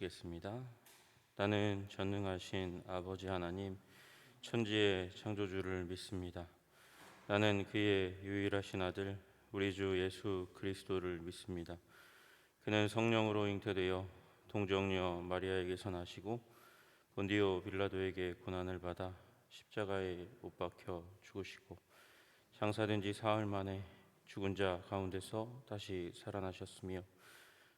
겠습니다. 나는 전능하신 아버지 하나님, 천지의 창조주를 믿습니다. 나는 그의 유일하신 아들 우리 주 예수 그리스도를 믿습니다. 그는 성령으로 잉태되어 동정녀 마리아에게서 나시고 본디오 빌라도에게 고난을 받아 십자가에 못 박혀 죽으시고 장사된 지 사흘 만에 죽은 자 가운데서 다시 살아나셨으며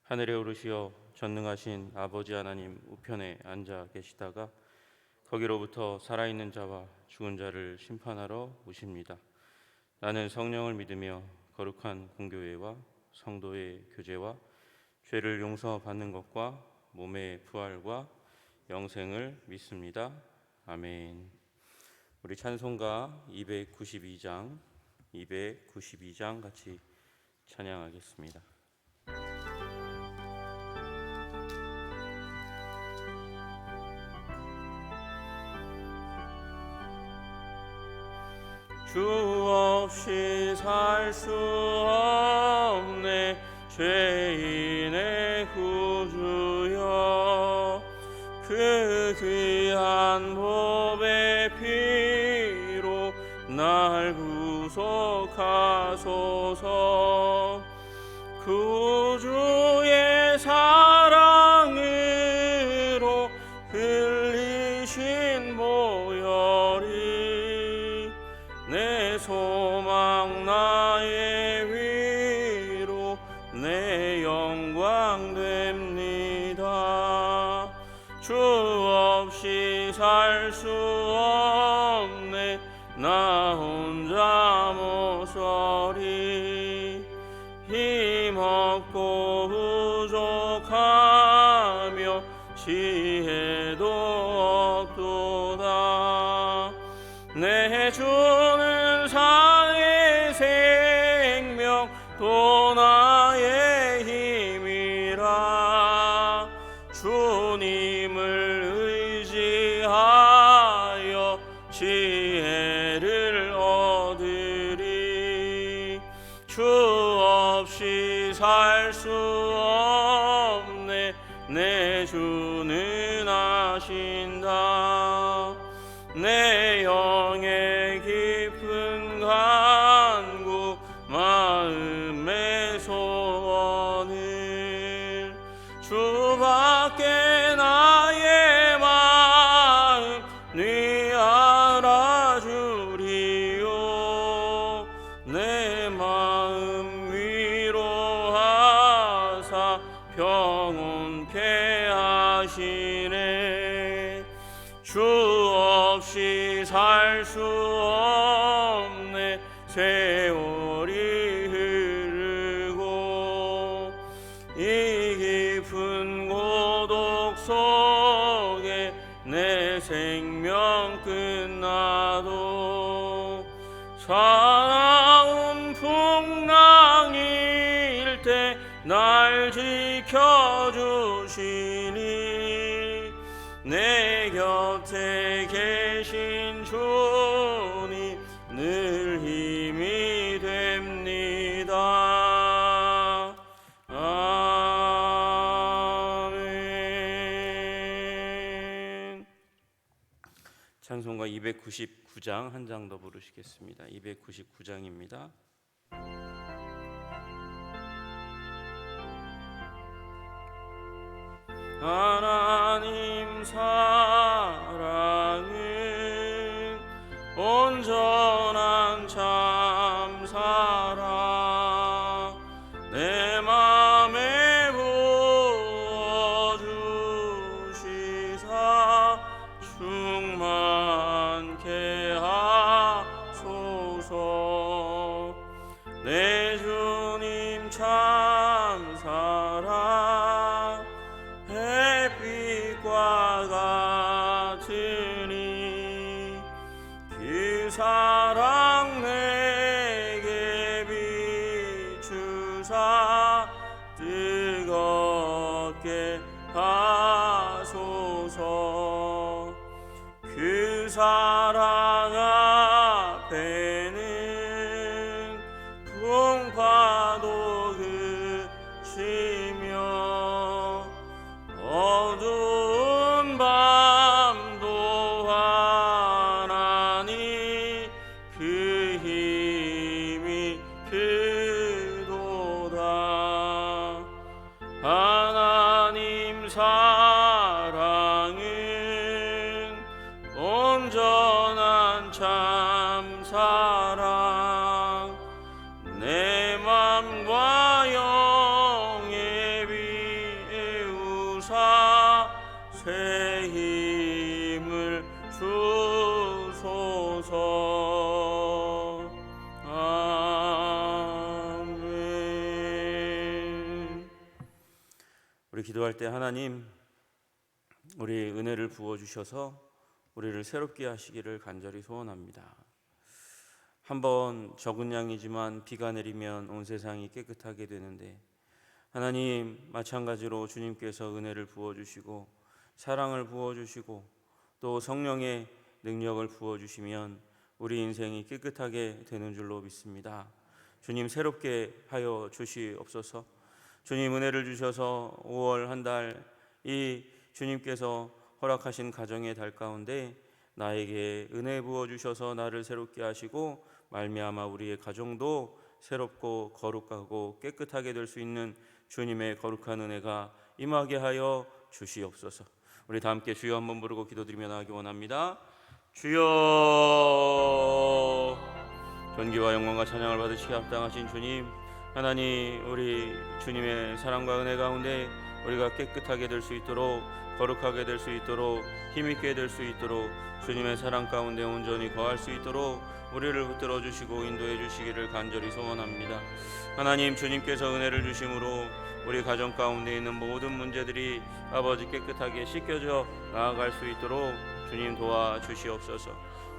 하늘에 오르시어 전능하신 아버지 하나님 우편에 앉아 계시다가 거기로부터 살아있는 자와 죽은 자를 심판하러 오십니다. 나는 성령을 믿으며 거룩한 공교회와 성도의 교제와 죄를 용서받는 것과 몸의 부활과 영생을 믿습니다. 아멘. 우리 찬송가 292장 같이 찬양하겠습니다. 주 없이 살 수 없네 죄인의 구주여, 그 귀한 보배 피로 날 구속하소서. 구주의 사랑으로 흘리신 보혈이 내 소망 나의 위로 내 영광 됩니다. 주 없이 살 수 없네 나 혼자 모서리, 힘없고 부족하며 지혜도 없도다. 내 주는 나의 생명 또 나의 힘이라. 주님을 의지하여 지혜를 얻으리. 주 없이 살 수 없네 내 주는 아신다. 내 영의 깊은 간구 마음의 소원을 주밖에 나의 마음 네 알아주리요. 내 마음 위로하사 평온케 하시네. 주 없이 살 수 없네 세월이 흐르고 이 깊은 고독 속에 내 생명 끝나도 사나운 풍랑일 때 날 지켜주시니 내 곁에 계신 주님 늘 힘이 됩니다. 아멘. 찬송가 299장 한 장 더 부르시겠습니다. 299장입니다. 하나님 사랑은 온전한 참사랑 내 맘에 부어주시사 충만케 하소서. 내 주님 참사랑 햇빛과 같으니 그 사랑 내게 비추사 뜨겁게 하소서. 그 사랑 앞에는 풍파도 그치며 어둠 어두운 밤도 하나니 그 힘이 크도다. 하나님 사랑은 온전한 참 사랑, 내 맘과 영에 비우사 새 힘을 주소서. 아멘. 우리 기도할 때 하나님, 우리 은혜를 부어주셔서 우리를 새롭게 하시기를 간절히 소원합니다. 한번 적은 양이지만 비가 내리면 온 세상이 깨끗하게 되는데, 하나님 마찬가지로 주님께서 은혜를 부어주시고 사랑을 부어주시고 또 성령의 능력을 부어주시면 우리 인생이 깨끗하게 되는 줄로 믿습니다. 주님 새롭게 하여 주시옵소서. 주님 은혜를 주셔서 5월 한 달 이 주님께서 허락하신 가정의 달 가운데 나에게 은혜 부어주셔서 나를 새롭게 하시고 말미암아 우리의 가정도 새롭고 거룩하고 깨끗하게 될 수 있는 주님의 거룩한 은혜가 임하게 하여 주시옵소서. 우리 다 함께 주여 한번 부르고 기도드리며 나가기 원합니다. 주여. 존귀와 영광과 찬양을 받으시기 합당하신 주님, 하나님 우리 주님의 사랑과 은혜 가운데 우리가 깨끗하게 될 수 있도록, 거룩하게 될 수 있도록, 힘있게 될 수 있도록, 주님의 사랑 가운데 온전히 거할 수 있도록 우리를 붙들어 주시고 인도해 주시기를 간절히 소원합니다. 하나님 주님께서 은혜를 주심으로 우리 가정 가운데 있는 모든 문제들이 아버지 깨끗하게 씻겨져 나아갈 수 있도록 주님 도와주시옵소서.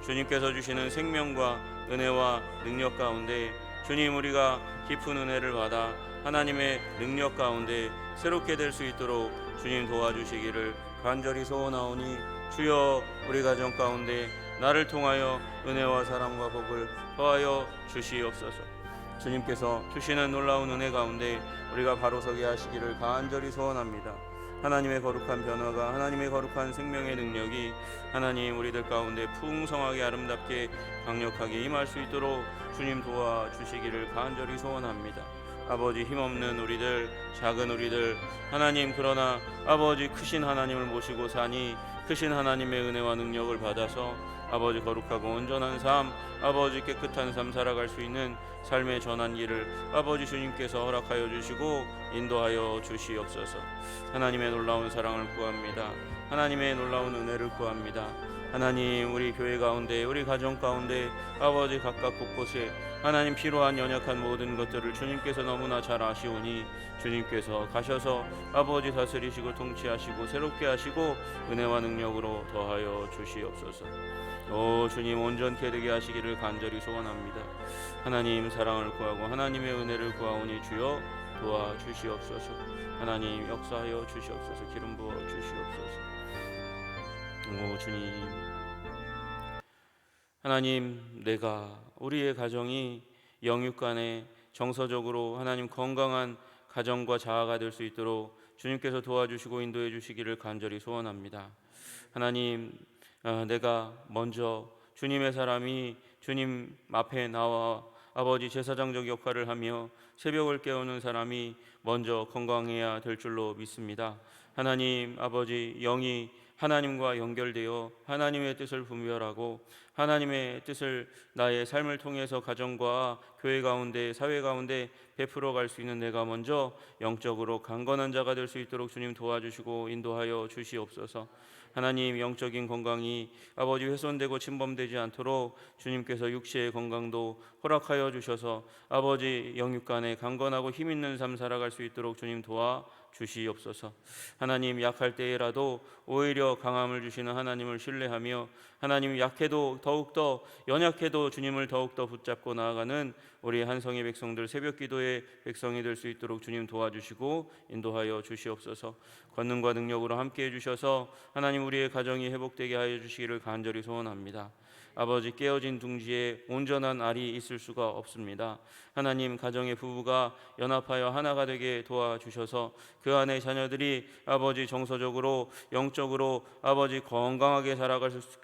주님께서 주시는 생명과 은혜와 능력 가운데 주님 우리가 깊은 은혜를 받아 하나님의 능력 가운데 새롭게 될 수 있도록 주님 도와주시기를 간절히 소원하오니, 주여 우리 가정 가운데 나를 통하여 은혜와 사랑과 복을 더하여 주시옵소서. 주님께서 주시는 놀라운 은혜 가운데 우리가 바로 서게 하시기를 간절히 소원합니다. 하나님의 거룩한 변화가, 하나님의 거룩한 생명의 능력이 하나님 우리들 가운데 풍성하게 아름답게 강력하게 임할 수 있도록 주님 도와주시기를 간절히 소원합니다. 아버지 힘없는 우리들, 작은 우리들, 하나님 그러나 아버지 크신 하나님을 모시고 사니 크신 하나님의 은혜와 능력을 받아서 아버지 거룩하고 온전한 삶, 아버지 깨끗한 삶 살아갈 수 있는 삶의 전환기를 아버지 주님께서 허락하여 주시고 인도하여 주시옵소서. 하나님의 놀라운 사랑을 구합니다. 하나님의 놀라운 은혜를 구합니다. 하나님 우리 교회 가운데, 우리 가정 가운데 아버지 각각 곳곳에 하나님 필요한 연약한 모든 것들을 주님께서 너무나 잘 아시오니 주님께서 가셔서 아버지 다스리시고 통치하시고 새롭게 하시고 은혜와 능력으로 더하여 주시옵소서. 오 주님 온전케 되게 하시기를 간절히 소원합니다. 하나님 사랑을 구하고 하나님의 은혜를 구하오니 주여 도와주시옵소서. 하나님 역사하여 주시옵소서. 기름 부어 주시옵소서. 오 주님, 하나님 내가 우리의 가정이 영육간에 정서적으로 하나님 건강한 가정과 자아가 될 수 있도록 주님께서 도와주시고 인도해 주시기를 간절히 소원합니다. 하나님 내가 먼저 주님의 사람이 주님 앞에 나와 아버지 제사장적 역할을 하며 새벽을 깨우는 사람이 먼저 건강해야 될 줄로 믿습니다. 하나님 아버지 영이 하나님과 연결되어 하나님의 뜻을 분별하고 하나님의 뜻을 나의 삶을 통해서 가정과 교회 가운데 사회 가운데 베풀어 갈 수 있는 내가 먼저 영적으로 강건한 자가 될 수 있도록 주님 도와주시고 인도하여 주시옵소서. 하나님 영적인 건강이 아버지 훼손되고 침범되지 않도록 주님께서 육체의 건강도 허락하여 주셔서 아버지 영육간에 강건하고 힘있는 삶 살아갈 수 있도록 주님 도와 주시옵소서. 하나님 약할 때에라도 오히려 강함을 주시는 하나님을 신뢰하며 하나님 약해도 더욱더 연약해도 주님을 더욱더 붙잡고 나아가는 우리 한성의 백성들, 새벽 기도의 백성이 될 수 있도록 주님 도와주시고 인도하여 주시옵소서. 권능과 능력으로 함께해 주셔서 하나님 우리의 가정이 회복되게 하여 주시기를 간절히 소원합니다. 아버지 깨어진 둥지에 온전한 알이 있을 수가 없습니다. 하나님, 가정의 부부가 연합하여 하나가 되게 도와주셔서 그 안에 자녀들이 아버지 정서적으로 영적으로 아버지 건강하게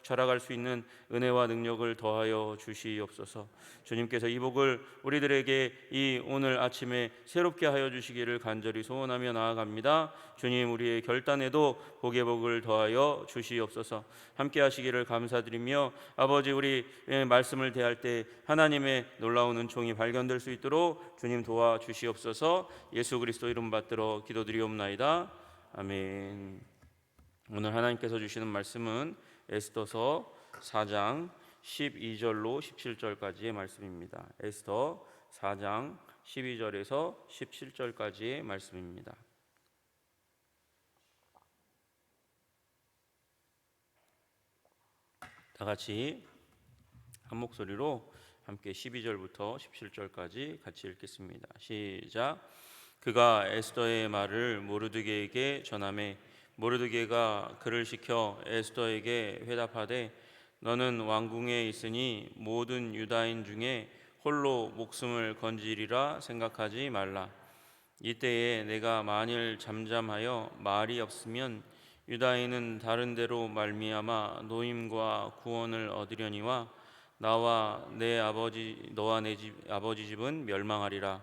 자라갈 수 있는 은혜와 능력을 더하여 주시옵소서. 주님께서 이 복을 우리들에게 이 오늘 아침에 새롭게 하여 주시기를 간절히 소원하며 나아갑니다. 주님, 우리의 결단에도 복의 복을 더하여 주시옵소서. 함께 하시기를 감사드리며 아버지, 우리 말씀을 대할 때 하나님의 놀라운 은총이 발견될 수 있도록 주님 도와주시옵소서. 예수 그리스도 이름 받들어 기도드리옵나이다. 아멘. 오늘 하나님께서 주시는 말씀은 에스더서 4장 12절로 17절까지의 말씀입니다. 에스더 4장 12절에서 17절까지의 말씀입니다. 다 같이 한 목소리로 함께 12절부터 17절까지 같이 읽겠습니다. 시작. 그가 에스더의 말을 모르드게에게 전하매 모르드게가 그를 시켜 에스더에게 회답하되 너는 왕궁에 있으니 모든 유다인 중에 홀로 목숨을 건지리라 생각하지 말라. 이때에 내가 만일 잠잠하여 말이 없으면 유다인은 다른 데로 말미암아 노임과 구원을 얻으려니와 나와 내 아버지 너와 내 아버지 집은 멸망하리라.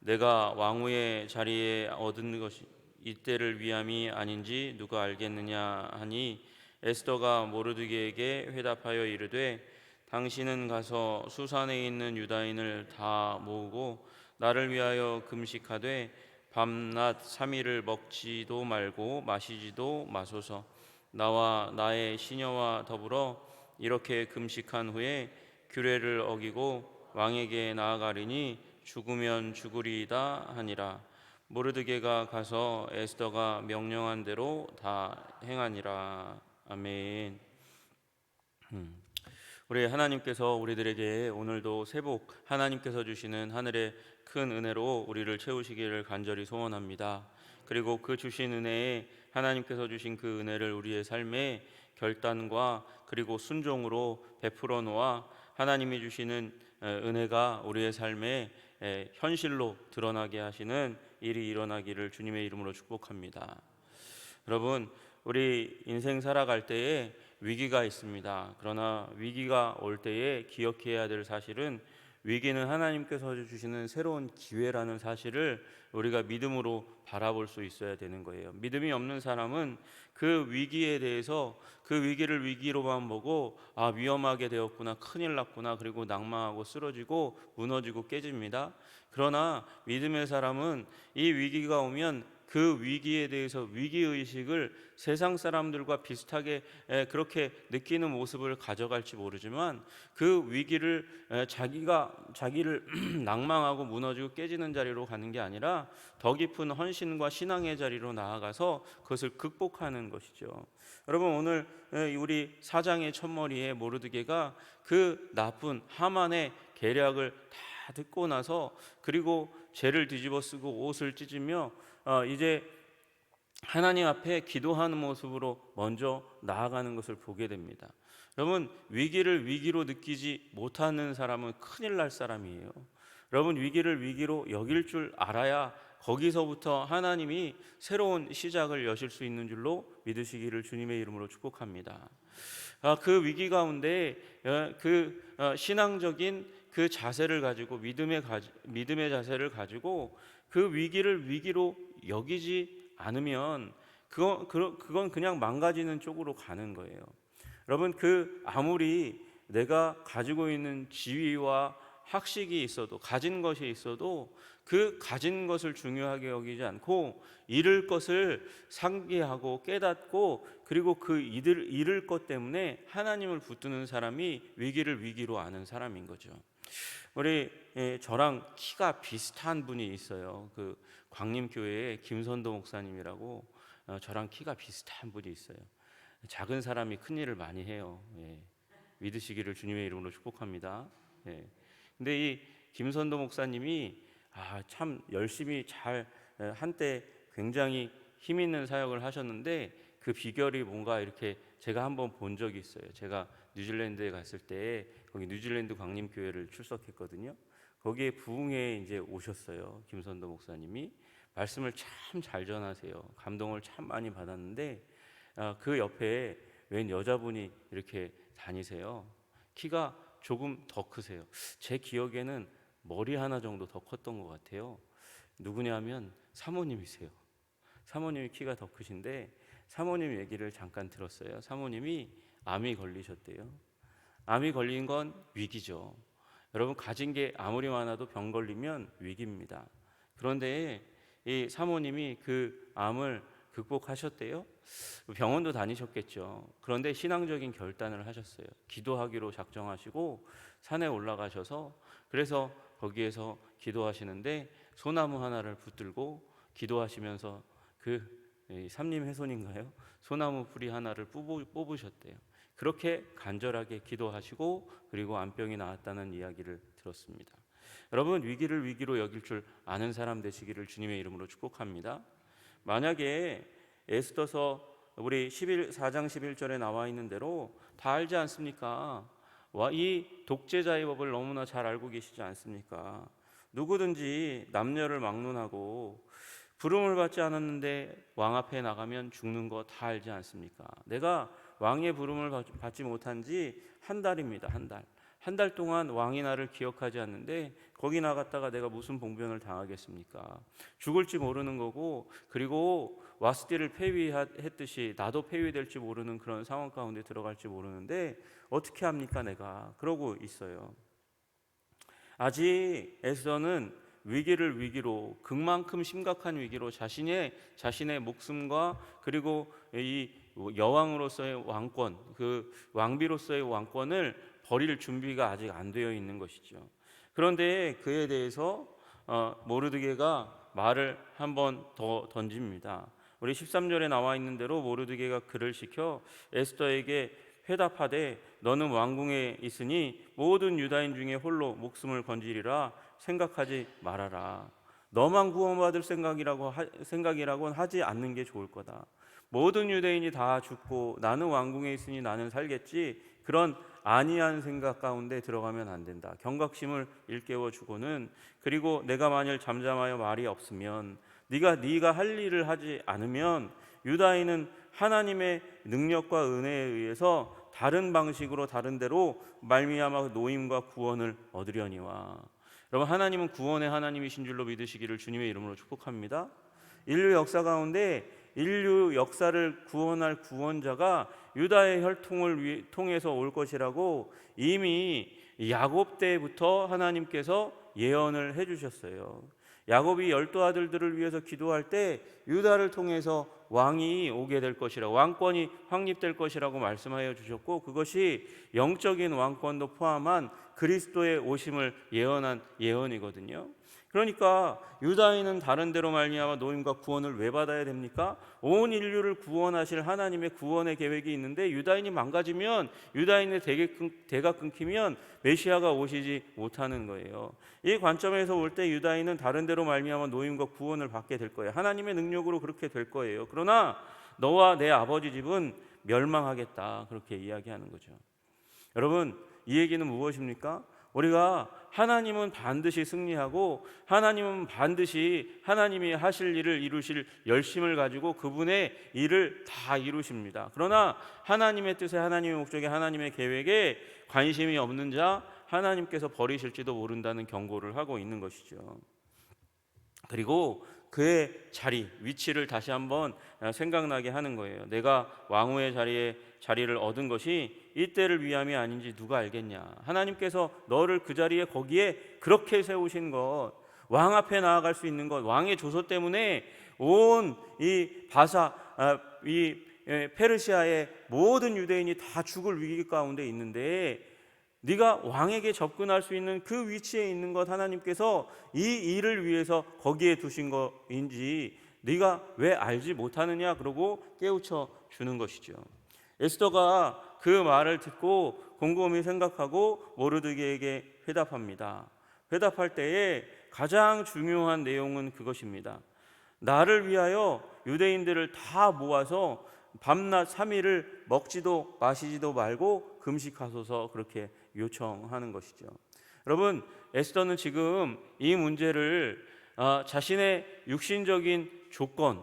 내가 왕후의 자리에 얻은 것이 이때를 위함이 아닌지 누가 알겠느냐 하니 에스더가 모르드게에게 회답하여 이르되 당신은 가서 수산에 있는 유다인을 다 모으고 나를 위하여 금식하되 밤낮 3일을 먹지도 말고 마시지도 마소서. 나와 나의 시녀와 더불어 이렇게 금식한 후에 규례를 어기고 왕에게 나아가리니 죽으면 죽으리이다 하니라. 모르드게가 가서 에스더가 명령한 대로 다 행하니라. 아멘. 우리 하나님께서 우리들에게 오늘도 새복 하나님께서 주시는 하늘의 큰 은혜로 우리를 채우시기를 간절히 소원합니다. 그리고 그 주신 은혜에 하나님께서 주신 그 은혜를 우리의 삶에 결단과 그리고 순종으로 베풀어 놓아 하나님이 주시는 은혜가 우리의 삶에 현실로 드러나게 하시는 일이 일어나기를 주님의 이름으로 축복합니다. 여러분, 우리 인생 살아갈 때에 위기가 있습니다. 그러나 위기가 올 때에 기억해야 될 사실은 위기는 하나님께서 주시는 새로운 기회라는 사실을 우리가 믿음으로 바라볼 수 있어야 되는 거예요. 믿음이 없는 사람은 그 위기에 대해서 그 위기를 위기로만 보고 위험하게 되었구나, 큰일 났구나, 그리고 낭망하고 쓰러지고 무너지고 깨집니다. 그러나 믿음의 사람은 이 위기가 오면 그 위기에 대해서 위기의식을 세상 사람들과 비슷하게 그렇게 느끼는 모습을 가져갈지 모르지만 그 위기를 자기를 낭망하고 무너지고 깨지는 자리로 가는 게 아니라 더 깊은 헌신과 신앙의 자리로 나아가서 그것을 극복하는 것이죠. 여러분, 오늘 우리 사장의 첫머리에 모르드게가 그 나쁜 하만의 계략을 다 듣고 나서 그리고 죄를 뒤집어 쓰고 옷을 찢으며 이제 하나님 앞에 기도하는 모습으로 먼저 나아가는 것을 보게 됩니다. 여러분, 위기를 위기로 느끼지 못하는 사람은 큰일 날 사람이에요. 여러분, 위기를 위기로 여길 줄 알아야 거기서부터 하나님이 새로운 시작을 여실 수 있는 줄로 믿으시기를 주님의 이름으로 축복합니다. 그 위기 가운데 신앙적인 그 자세를 가지고 믿음의 자세를 가지고 그 위기를 위기로 여기지 않으면 그건 그냥 망가지는 쪽으로 가는 거예요. 여러분, 아무리 내가 가지고 있는 지위와 학식이 있어도 가진 것이 있어도 그 가진 것을 중요하게 여기지 않고 잃을 것을 상기하고 깨닫고 그리고 그 잃을 것 때문에 하나님을 붙드는 사람이 위기를 위기로 아는 사람인 거죠. 우리 저랑 키가 비슷한 분이 있어요. 그 광림교회에 김선도 목사님이라고 저랑 키가 비슷한 분이 있어요. 작은 사람이 큰 일을 많이 해요. 믿으시기를 주님의 이름으로 축복합니다. 근데 이 김선도 목사님이 참 열심히 잘 한때 굉장히 힘 있는 사역을 하셨는데 그 비결이 뭔가 이렇게 제가 한번 본 적이 있어요. 제가 뉴질랜드에 갔을 때 거기 뉴질랜드 광림교회를 출석했거든요. 거기에 부흥회에 이제 오셨어요. 김선도 목사님이 말씀을 참 잘 전하세요. 감동을 참 많이 받았는데 그 옆에 웬 여자분이 이렇게 다니세요. 키가 조금 더 크세요. 제 기억에는 머리 하나 정도 더 컸던 것 같아요. 누구냐면 사모님이세요. 사모님이 키가 더 크신데 사모님 얘기를 잠깐 들었어요. 사모님이 암이 걸리셨대요. 암이 걸린 건 위기죠. 여러분, 가진 게 아무리 많아도 병 걸리면 위기입니다. 그런데 이 사모님이 그 암을 극복하셨대요. 병원도 다니셨겠죠. 그런데 신앙적인 결단을 하셨어요. 기도하기로 작정하시고 산에 올라가셔서, 그래서 거기에서 기도하시는데 소나무 하나를 붙들고 기도하시면서 그 삼림훼손인가요? 소나무 뿌리 하나를 뽑으셨대요. 그렇게 간절하게 기도하시고 그리고 암병이 나았다는 이야기를 들었습니다. 여러분, 위기를 위기로 여길 줄 아는 사람 되시기를 주님의 이름으로 축복합니다. 만약에 에스더서 우리 4장 11절에 나와 있는 대로 다 알지 않습니까? 이 독재자의 법을 너무나 잘 알고 계시지 않습니까? 누구든지 남녀를 막론하고 부름을 받지 않았는데 왕 앞에 나가면 죽는 거 다 알지 않습니까? 내가 왕의 부름을 받지 못한 지 한 달입니다. 한 달 동안 왕이 나를 기억하지 않는데 거기 나갔다가 내가 무슨 봉변을 당하겠습니까? 죽을지 모르는 거고, 그리고 와스디를 폐위했듯이 나도 폐위될지 모르는 그런 상황 가운데 들어갈지 모르는데 어떻게 합니까 내가? 그러고 있어요. 아직 에스더는 위기를 위기로, 극만큼 심각한 위기로 자신의 목숨과 그리고 이 여왕으로서의 왕권, 그 왕비로서의 왕권을 버릴 준비가 아직 안 되어 있는 것이죠. 그런데 그에 대해서 모르드게가 말을 한 번 더 던집니다. 우리 13절에 나와 있는 대로 모르드게가 그를 시켜 에스더에게 회답하되 너는 왕궁에 있으니 모든 유다인 중에 홀로 목숨을 건지리라 생각하지 말아라. 너만 구원받을 생각이라고는 하지 않는 게 좋을 거다. 모든 유대인이 다 죽고 나는 왕궁에 있으니 나는 살겠지, 그런 아니한 생각 가운데 들어가면 안 된다. 경각심을 일깨워 주고는, 그리고 내가 만일 잠잠하여 말이 없으면, 네가 할 일을 하지 않으면 유다인은 하나님의 능력과 은혜에 의해서 다른 방식으로 다른 데로 말미암아 노임과 구원을 얻으려니와. 여러분, 하나님은 구원의 하나님이신 줄로 믿으시기를 주님의 이름으로 축복합니다. 인류 역사 가운데 인류 역사를 구원할 구원자가 유다의 혈통을 통해서 올 것이라고 이미 야곱 때부터 하나님께서 예언을 해주셨어요. 야곱이 12 아들들을 위해서 기도할 때 유다를 통해서 왕이 오게 될 것이라고, 왕권이 확립될 것이라고 말씀하여 주셨고, 그것이 영적인 왕권도 포함한 그리스도의 오심을 예언한 예언이거든요. 그러니까 유다인은 다른 데로 말미암아 노임과 구원을 왜 받아야 됩니까? 온 인류를 구원하실 하나님의 구원의 계획이 있는데 유다인이 망가지면, 유다인의 대가 끊기면 메시아가 오시지 못하는 거예요. 이 관점에서 볼 때 유다인은 다른 데로 말미암아 노임과 구원을 받게 될 거예요. 하나님의 능력으로 그렇게 될 거예요. 그러나 너와 내 아버지 집은 멸망하겠다, 그렇게 이야기하는 거죠. 여러분, 이 얘기는 무엇입니까? 우리가 하나님은 반드시 승리하고 하나님은 반드시 하나님이 하실 일을 이루실 열심을 가지고 그분의 일을 다 이루십니다. 그러나 하나님의 뜻에, 하나님의 목적에, 하나님의 계획에 관심이 없는 자 하나님께서 버리실지도 모른다는 경고를 하고 있는 것이죠. 그리고 그의 자리, 위치를 다시 한번 생각나게 하는 거예요. 내가 왕후의 자리를 얻은 것이 이때를 위함이 아닌지 누가 알겠냐. 하나님께서 너를 그 자리에, 거기에 그렇게 세우신 것, 왕 앞에 나아갈 수 있는 것, 왕의 조소 때문에 온 이 페르시아의 모든 유대인이 다 죽을 위기 가운데 있는데 네가 왕에게 접근할 수 있는 그 위치에 있는 것, 하나님께서 이 일을 위해서 거기에 두신 것인지 네가 왜 알지 못하느냐, 그러고 깨우쳐 주는 것이죠. 에스더가 그 말을 듣고 곰곰이 생각하고 모르드게에게 회답합니다. 회답할 때에 가장 중요한 내용은 그것입니다. 나를 위하여 유대인들을 다 모아서 밤낮 3일을 먹지도 마시지도 말고 금식하소서, 그렇게 요청하는 것이죠. 여러분, 에스더는 지금 이 문제를 자신의 육신적인 조건,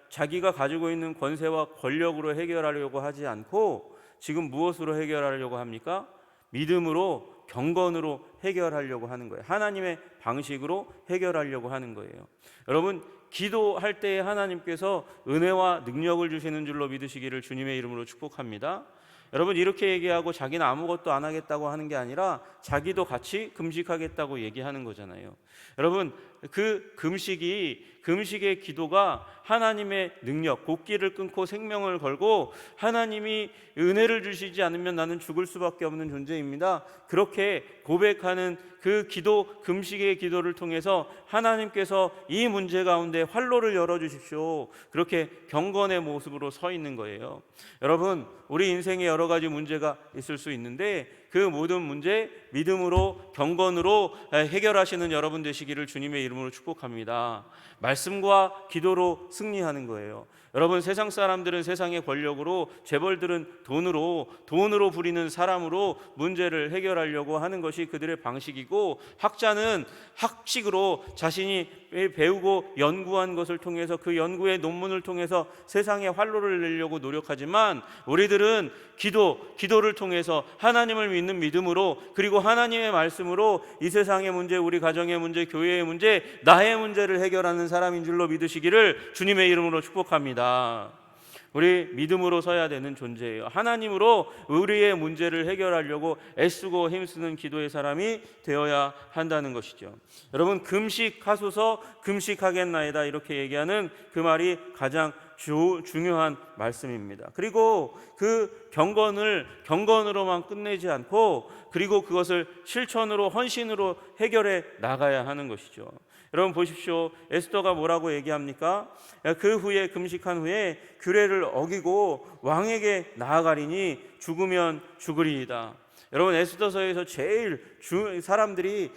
자기가 가지고 있는 권세와 권력으로 해결하려고 하지 않고 지금 무엇으로 해결하려고 합니까? 믿음으로, 경건으로 해결하려고 하는 거예요. 하나님의 방식으로 해결하려고 하는 거예요. 여러분, 기도할 때에 하나님께서 은혜와 능력을 주시는 줄로 믿으시기를 주님의 이름으로 축복합니다. 여러분, 이렇게 얘기하고 자기는 아무것도 안 하겠다고 하는 게 아니라 자기도 같이 금식하겠다고 얘기하는 거잖아요. 여러분, 그 금식의 기도가 하나님의 능력, 곡기를 끊고 생명을 걸고 하나님이 은혜를 주시지 않으면 나는 죽을 수밖에 없는 존재입니다, 그렇게 고백하는 그 기도, 금식의 기도를 통해서 하나님께서 이 문제 가운데 활로를 열어주십시오, 그렇게 경건의 모습으로 서 있는 거예요. 여러분, 우리 인생에 여러 가지 문제가 있을 수 있는데 그 모든 문제 믿음으로, 경건으로 해결하시는 여러분 되시기를 주님의 이름으로 축복합니다. 말씀과 기도로 승리하는 거예요. 여러분, 세상 사람들은 세상의 권력으로, 재벌들은 돈으로 부리는 사람으로 문제를 해결하려고 하는 것이 그들의 방식이고, 학자는 학식으로 자신이 배우고 연구한 것을 통해서 그 연구의 논문을 통해서 세상에 활로를 내려고 노력하지만, 우리들은 기도를 통해서 하나님을 믿는 믿음으로, 그리고 하나님의 말씀으로 이 세상의 문제, 우리 가정의 문제, 교회의 문제, 나의 문제를 해결하는 사람인 줄로 믿으시기를 주님의 이름으로 축복합니다. 우리 믿음으로 서야 되는 존재예요. 하나님으로 우리의 문제를 해결하려고 애쓰고 힘쓰는 기도의 사람이 되어야 한다는 것이죠. 여러분, 금식하소서, 금식하겠나이다, 이렇게 얘기하는 그 말이 가장 중요한 말씀입니다. 그리고 그 경건으로만 끝내지 않고, 그리고 그것을 실천으로, 헌신으로 해결해 나가야 하는 것이죠. 여러분 보십시오. 에스더가 뭐라고 얘기합니까? 그 후에, 금식한 후에 규례를 어기고 왕에게 나아가리니 죽으면 죽으리이다. 여러분, 에스더서에서 제일 사람들이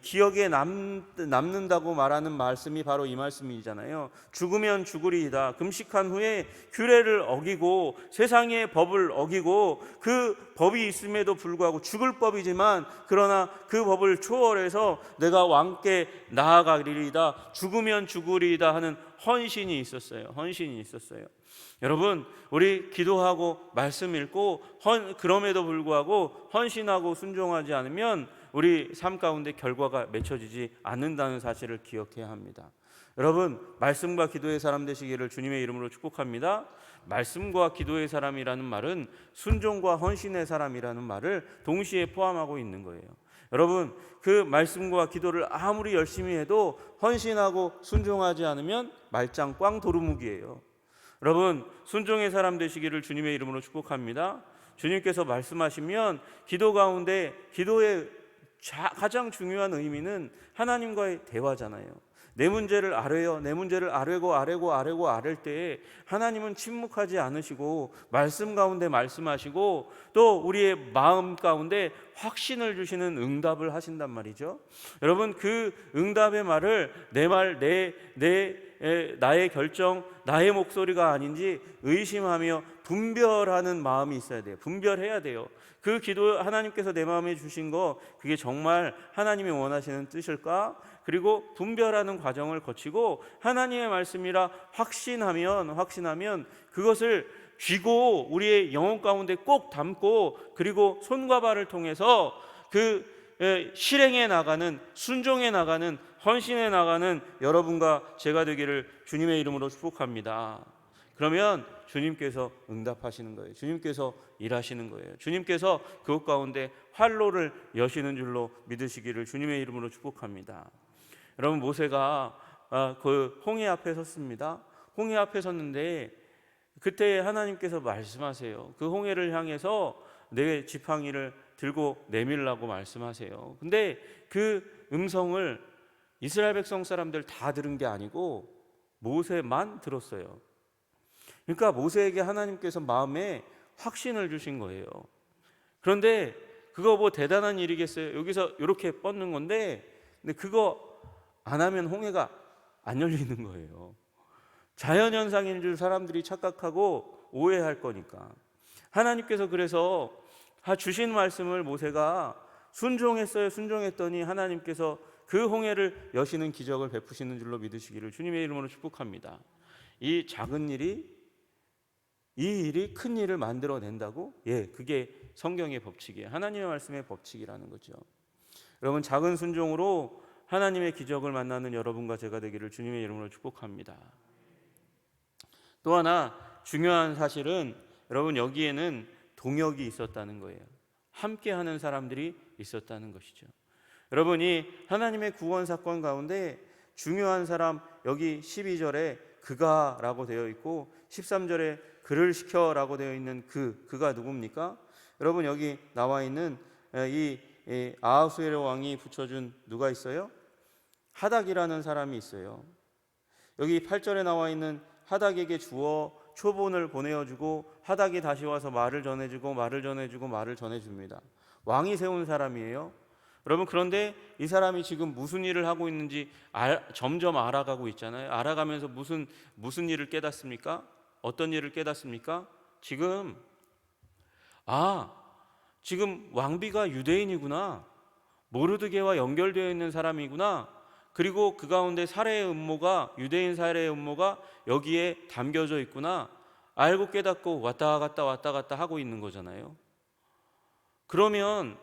기억에 남는다고 말하는 말씀이 바로 이 말씀이잖아요. 죽으면 죽으리이다. 금식한 후에 규례를 어기고 세상의 법을 어기고, 그 법이 있음에도 불구하고 죽을 법이지만 그러나 그 법을 초월해서 내가 왕께 나아가리이다, 죽으면 죽으리이다 하는 헌신이 있었어요. 여러분, 우리 기도하고 말씀 읽고 그럼에도 불구하고 헌신하고 순종하지 않으면 우리 삶 가운데 결과가 맺혀지지 않는다는 사실을 기억해야 합니다. 여러분, 말씀과 기도의 사람 되시기를 주님의 이름으로 축복합니다. 말씀과 기도의 사람이라는 말은 순종과 헌신의 사람이라는 말을 동시에 포함하고 있는 거예요. 여러분, 그 말씀과 기도를 아무리 열심히 해도 헌신하고 순종하지 않으면 말짱 꽝 도루묵이에요. 여러분, 순종의 사람 되시기를 주님의 이름으로 축복합니다. 주님께서 말씀하시면 기도 가운데, 기도의 가장 중요한 의미는 하나님과의 대화잖아요. 내 문제를 아뢰어, 내 문제를 아뢰고 아뢰을 때에 하나님은 침묵하지 않으시고 말씀 가운데 말씀하시고 또 우리의 마음 가운데 확신을 주시는 응답을 하신단 말이죠. 여러분, 그 응답의 말을 나의 결정, 나의 목소리가 아닌지 의심하며 분별하는 마음이 있어야 돼요. 분별해야 돼요. 그 기도, 하나님께서 내 마음에 주신 거, 그게 정말 하나님이 원하시는 뜻일까? 그리고 분별하는 과정을 거치고 하나님의 말씀이라 확신하면 그것을 쥐고 우리의 영혼 가운데 꼭 담고, 그리고 손과 발을 통해서 그 실행해 나가는, 순종해 나가는, 헌신해 나가는 여러분과 제가 되기를 주님의 이름으로 축복합니다. 그러면 주님께서 응답하시는 거예요. 주님께서 일하시는 거예요. 주님께서 그것 가운데 활로를 여시는 줄로 믿으시기를 주님의 이름으로 축복합니다. 여러분, 모세가 그 홍해 앞에 섰습니다. 홍해 앞에 섰는데 그때 하나님께서 말씀하세요. 그 홍해를 향해서 내 지팡이를 들고 내밀라고 말씀하세요. 근데 그 음성을 이스라엘 백성 사람들 다 들은 게 아니고 모세만 들었어요. 그러니까 모세에게 하나님께서 마음에 확신을 주신 거예요. 그런데 그거 뭐 대단한 일이겠어요? 여기서 이렇게 뻗는 건데, 근데 그거 안 하면 홍해가 안 열리는 거예요. 자연현상인 줄 사람들이 착각하고 오해할 거니까. 하나님께서 그래서 주신 말씀을 모세가 순종했어요. 순종했더니 하나님께서 그 홍해를 여시는 기적을 베푸시는 줄로 믿으시기를 주님의 이름으로 축복합니다. 이 작은 일이, 이 일이 큰 일을 만들어낸다고? 예, 그게 성경의 법칙이에요. 하나님의 말씀의 법칙이라는 거죠. 여러분, 작은 순종으로 하나님의 기적을 만나는 여러분과 제가 되기를 주님의 이름으로 축복합니다. 또 하나 중요한 사실은 여러분, 여기에는 동역이 있었다는 거예요. 함께하는 사람들이 있었다는 것이죠. 여러분이 하나님의 구원 사건 가운데 중요한 사람, 여기 12절에 그가라고 되어 있고 13절에 그를 시켜라고 되어 있는 그가 누굽니까? 여러분, 여기 나와 있는 이 아하수에로 왕이 붙여준 누가 있어요? 하닥이라는 사람이 있어요. 여기 8절에 나와 있는 하닥에게 주어 초본을 보내어주고 하닥이 다시 와서 말을 전해주고 말을 전해주고 말을 전해줍니다. 왕이 세운 사람이에요. 여러분, 그런데 이 사람이 지금 무슨 일을 하고 있는지 점점 알아가고 있잖아요. 알아가면서 무슨 일을 깨닫습니까? 어떤 일을 깨닫습니까? 지금 왕비가 유대인이구나, 모르드게와 연결되어 있는 사람이구나, 그리고 그 가운데 살해의 음모가, 유대인 살해의 음모가 여기에 담겨져 있구나, 알고 깨닫고 왔다 갔다 하고 있는 거잖아요. 그러면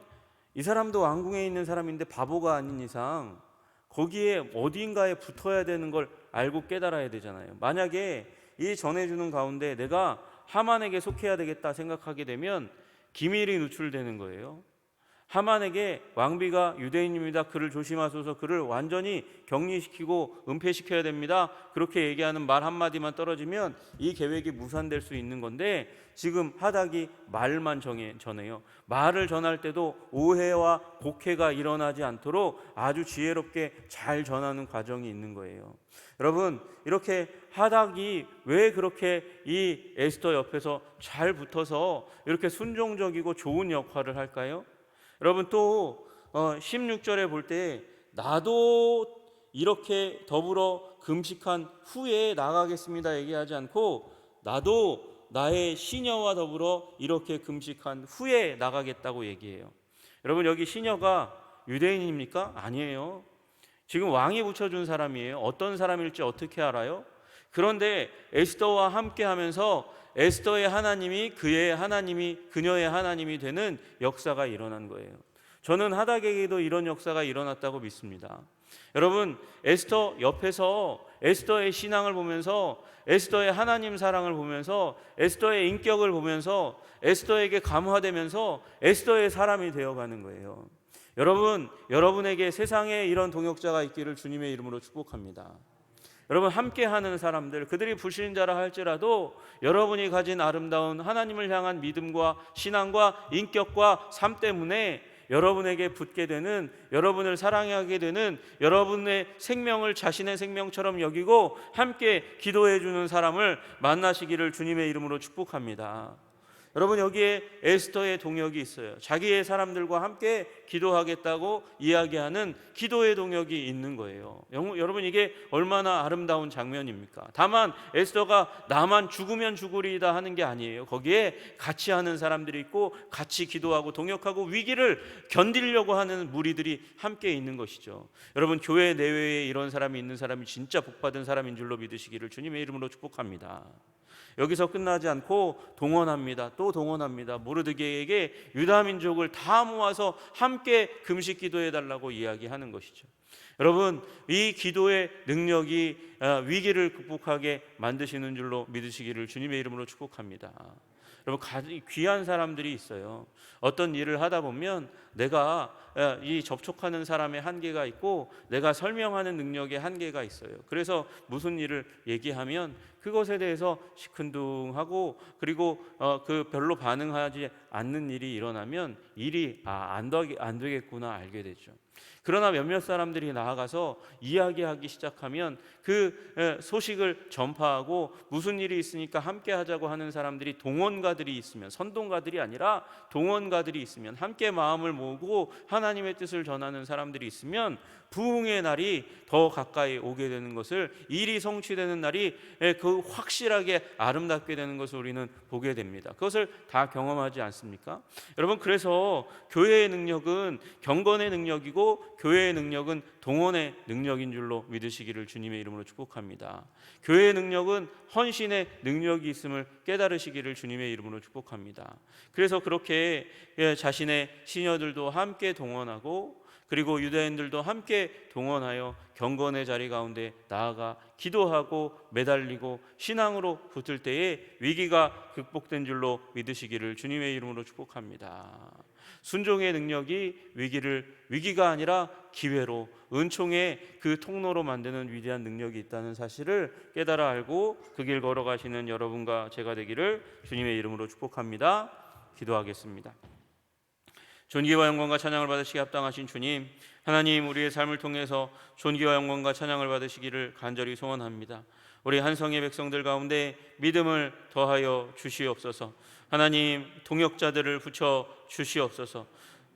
이 사람도 왕궁에 있는 사람인데 바보가 아닌 이상 거기에 어딘가에 붙어야 되는 걸 알고 깨달아야 되잖아요. 만약에 이 전해주는 가운데 내가 하만에게 속해야 되겠다 생각하게 되면 기밀이 누출되는 거예요. 하만에게 왕비가 유대인입니다, 그를 조심하소서, 그를 완전히 격리시키고 은폐시켜야 됩니다, 그렇게 얘기하는 말 한마디만 떨어지면 이 계획이 무산될 수 있는 건데, 지금 하닥이 말만 전해요. 말을 전할 때도 오해와 곡해가 일어나지 않도록 아주 지혜롭게 잘 전하는 과정이 있는 거예요. 여러분, 이렇게 하닥이 왜 그렇게 이 에스더 옆에서 잘 붙어서 이렇게 순종적이고 좋은 역할을 할까요? 여러분, 또 16절에 볼 때 나도 이렇게 더불어 금식한 후에 나가겠습니다 얘기하지 않고 나도 나의 시녀와 더불어 이렇게 금식한 후에 나가겠다고 얘기해요. 여러분, 여기 시녀가 유대인입니까? 아니에요. 지금 왕이 붙여준 사람이에요. 어떤 사람일지 어떻게 알아요? 그런데 에스더와 함께 하면서 에스더의 하나님이 그의 하나님이, 그녀의 하나님이 되는 역사가 일어난 거예요. 저는 하닥에게도 이런 역사가 일어났다고 믿습니다. 여러분, 에스더 옆에서 에스더의 신앙을 보면서, 에스더의 하나님 사랑을 보면서, 에스더의 인격을 보면서 에스더에게 감화되면서 에스더의 사람이 되어가는 거예요. 여러분, 여러분에게 세상에 이런 동역자가 있기를 주님의 이름으로 축복합니다. 여러분, 함께하는 사람들, 그들이 불신자라 할지라도 여러분이 가진 아름다운 하나님을 향한 믿음과 신앙과 인격과 삶 때문에 여러분에게 붙게 되는, 여러분을 사랑하게 되는, 여러분의 생명을 자신의 생명처럼 여기고 함께 기도해 주는 사람을 만나시기를 주님의 이름으로 축복합니다. 여러분, 여기에 에스더의 동역이 있어요. 자기의 사람들과 함께 기도하겠다고 이야기하는 기도의 동역이 있는 거예요. 여러분, 이게 얼마나 아름다운 장면입니까? 다만 에스더가 나만 죽으면 죽으리이다 하는 게 아니에요. 거기에 같이 하는 사람들이 있고 같이 기도하고 동역하고 위기를 견디려고 하는 무리들이 함께 있는 것이죠. 여러분, 교회 내외에 이런 사람이 있는 사람이 진짜 복받은 사람인 줄로 믿으시기를 주님의 이름으로 축복합니다. 여기서 끝나지 않고 동원합니다. 또 동원합니다. 모르드게에게 유다 민족을 다 모아서 함께 금식 기도해 달라고 이야기하는 것이죠. 여러분, 이 기도의 능력이 위기를 극복하게 만드시는 줄로 믿으시기를 주님의 이름으로 축복합니다. 여러분, 귀한 사람들이 있어요. 어떤 일을 하다 보면 내가 이 접촉하는 사람의 한계가 있고 내가 설명하는 능력의 한계가 있어요. 그래서 무슨 일을 얘기하면 그것에 대해서 시큰둥하고, 그리고 그 별로 반응하지 않는 일이 일어나면 일이 안 되겠구나 알게 되죠. 그러나 몇몇 사람들이 나아가서 이야기하기 시작하면 그 소식을 전파하고 무슨 일이 있으니까 함께 하자고 하는 사람들이, 동원가들이 있으면, 선동가들이 아니라 동원가들이 있으면, 함께 마음을 모으고 하나님의 뜻을 전하는 사람들이 있으면 부흥의 날이 더 가까이 오게 되는 것을, 일이 성취되는 날이 그 확실하게 아름답게 되는 것을 우리는 보게 됩니다. 그것을 다 경험하지 않습니까? 여러분, 그래서 교회의 능력은 경건의 능력이고 교회의 능력은 동원의 능력인 줄로 믿으시기를 주님의 이름으로 축복합니다. 교회의 능력은 헌신의 능력이 있음을 깨달으시기를 주님의 이름으로 축복합니다. 그래서 그렇게 자신의 시녀들도 함께 동원하고, 그리고 유대인들도 함께 동원하여 경건의 자리 가운데 나아가 기도하고 매달리고 신앙으로 붙을 때에 위기가 극복된 줄로 믿으시기를 주님의 이름으로 축복합니다. 순종의 능력이 위기가 아니라 기회로, 은총의 그 통로로 만드는 위대한 능력이 있다는 사실을 깨달아 알고 그 길 걸어가시는 여러분과 제가 되기를 주님의 이름으로 축복합니다. 기도하겠습니다. 존귀와 영광과 찬양을 받으시기 합당하신 주님, 하나님, 우리의 삶을 통해서 존귀와 영광과 찬양을 받으시기를 간절히 소원합니다. 우리 한성의 백성들 가운데 믿음을 더하여 주시옵소서. 하나님, 동역자들을 붙여 주시옵소서.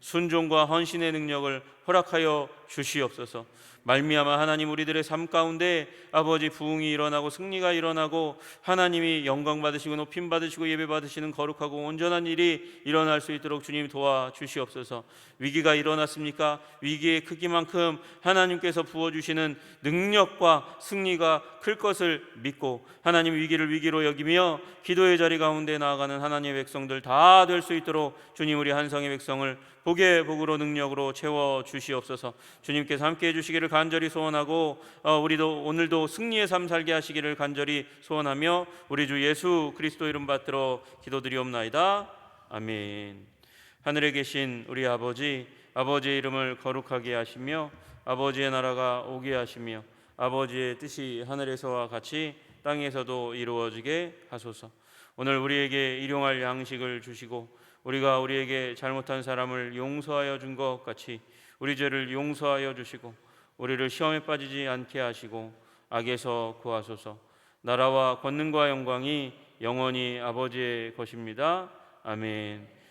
순종과 헌신의 능력을 허락하여 주시옵소서. 말미암아 하나님, 우리들의 삶 가운데 아버지 부흥이 일어나고 승리가 일어나고 하나님이 영광 받으시고 높임 받으시고 예배 받으시는 거룩하고 온전한 일이 일어날 수 있도록 주님 도와주시옵소서. 위기가 일어났습니까? 위기의 크기만큼 하나님께서 부어주시는 능력과 승리가 클 것을 믿고 하나님, 위기를 위기로 여기며 기도의 자리 가운데 나아가는 하나님의 백성들 다 될 수 있도록 주님, 우리 한성의 백성을 복의 복으로 능력으로 채워 주시옵소서. 주님께서 함께 해주시기를 간절히 소원하고 우리도 오늘도 승리의 삶 살게 하시기를 간절히 소원하며 우리 주 예수 그리스도 이름 받들어 기도드리옵나이다. 아멘. 하늘에 계신 우리 아버지, 아버지의 이름을 거룩하게 하시며 아버지의 나라가 오게 하시며 아버지의 뜻이 하늘에서와 같이 땅에서도 이루어지게 하소서. 오늘 우리에게 일용할 양식을 주시고 우리가 우리에게 잘못한 사람을 용서하여 준 것 같이 우리 죄를 용서하여 주시고 우리를 시험에 빠지지 않게 하시고 악에서 구하소서. 나라와 권능과 영광이 영원히 아버지의 것입니다. 아멘.